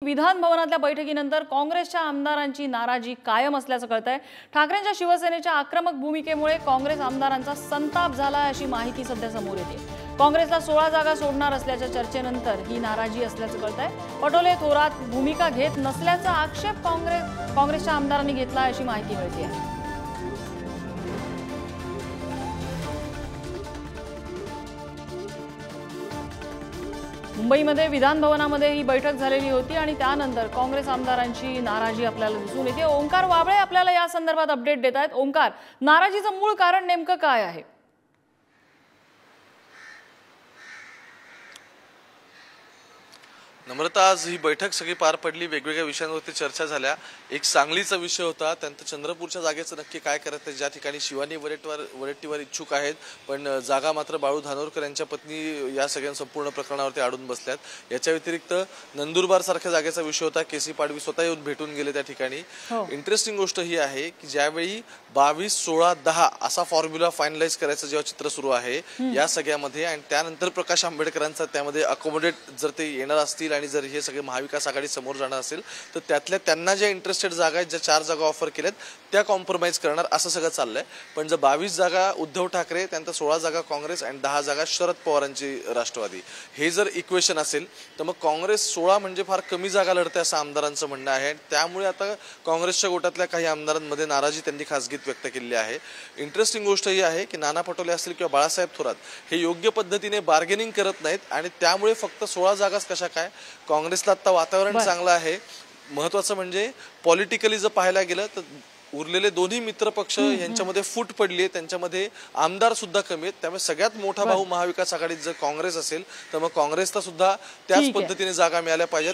विधान भवनातल्या बैठकीनंतर काँग्रेसच्या आमदारांची नाराजी कायम असल्याचं कळतंय। ठाकरेंच्या शिवसेनेच्या आक्रमक भूमिकेमुळे काँग्रेस आमदारांचा संताप झाला अशी माहिती सध्या समोर येते। काँग्रेसला 16 जागा सोडणार असल्याच्या चर्चेनंतर ही नाराजी असल्याचं कळतंय। पटोले थोरात भूमिका घेत नसल्याचा आक्षेप काँग्रेसच्या आमदारांनी घेतला अशी माहिती मिळते। मुंबईमध्ये विधान भवनामध्ये ही बैठक झालेली होती आणि त्यानंतर काँग्रेस आमदारांची नाराजी आपल्याला दिसून येते। ओंकार वाबळे आपल्याला या संदर्भात अपडेट देत आहेत। ओंकार, नाराजीचं मूळ कारण नेमकं काय आहे? नम्रता, आज ही बैठक सगळी पार पडली, वेगवेगळ्या विषयांवरती चर्चा झाल्या। एक सांगलीचा विषय होता, त्यानंतर चंद्रपूरच्या जागेचं नक्की काय करायचं, ज्या ठिकाणी शिवानी वडेट्टीवार इच्छुक आहेत पण जागा मात्र बाळू धानोरकर यांच्या पत्नी या सगळ्या संपूर्ण प्रकरणावरती अडून बसल्यात। याच्या व्यतिरिक्त नंदुरबार सारख्या जागेचा विषय होता, केसी पाडवी स्वतः येऊन भेटून गेले त्या ठिकाणी। इंटरेस्टिंग गोष्ट ही आहे की ज्यावेळी 22, 16, 10 असा फॉर्म्युला फायनलाइज करायचं जेव्हा चित्र सुरू आहे या सगळ्यामध्ये, आणि त्यानंतर प्रकाश आंबेडकरांचा त्यामध्ये अकोमोडेट जर ते येणार असतील आणि जर हे सगळे महाविकास आघाडी समोर जाणार असेल तर त्यातल्या त्यांना ज्या इंटरेस्टेड जागा आहेत, ज्या 4 जागा ऑफर केल्यात त्या कॉम्प्रोमाइज करणार असं सगळं चाललंय। पण जर 22 जागा उद्धव ठाकरे, त्यानंतर 16 जागा काँग्रेस आणि 10 जागा शरद पवारांची राष्ट्रवादी, हे जर इक्वेशन असेल तर मग काँग्रेस 16 म्हणजे फार कमी जागा लढते असं आमदारांचं म्हणणं आहे। त्यामुळे आता काँग्रेसच्या गोटातल्या काही आमदारांमध्ये नाराजी त्यांनी खासगीत व्यक्त केलेली आहे। इंटरेस्टिंग गोष्ट ही आहे की नाना पटोले असतील किंवा बाळासाहेब थोरात हे योग्य पद्धतीने बार्गेनिंग करत नाहीत आणि त्यामुळे फक्त 16 जागाच कशा काय, काँग्रेसला आता वातावरण चांगलं आहे। महत्वाचं म्हणजे पॉलिटिकली जर पाहायला गेलं तर उरलेले दोन्ही मित्र पक्ष यांच्यामध्ये फूट पडली आहे, त्यांच्यामध्ये आमदार सुद्धा कमी आहेत। त्यामुळे सगळ्यात मोठा भाऊ महाविकास आघाडीत जर काँग्रेस असेल तर मग काँग्रेसला सुद्धा त्याच पद्धतीने जागा मिळाल्या पाहिजेत।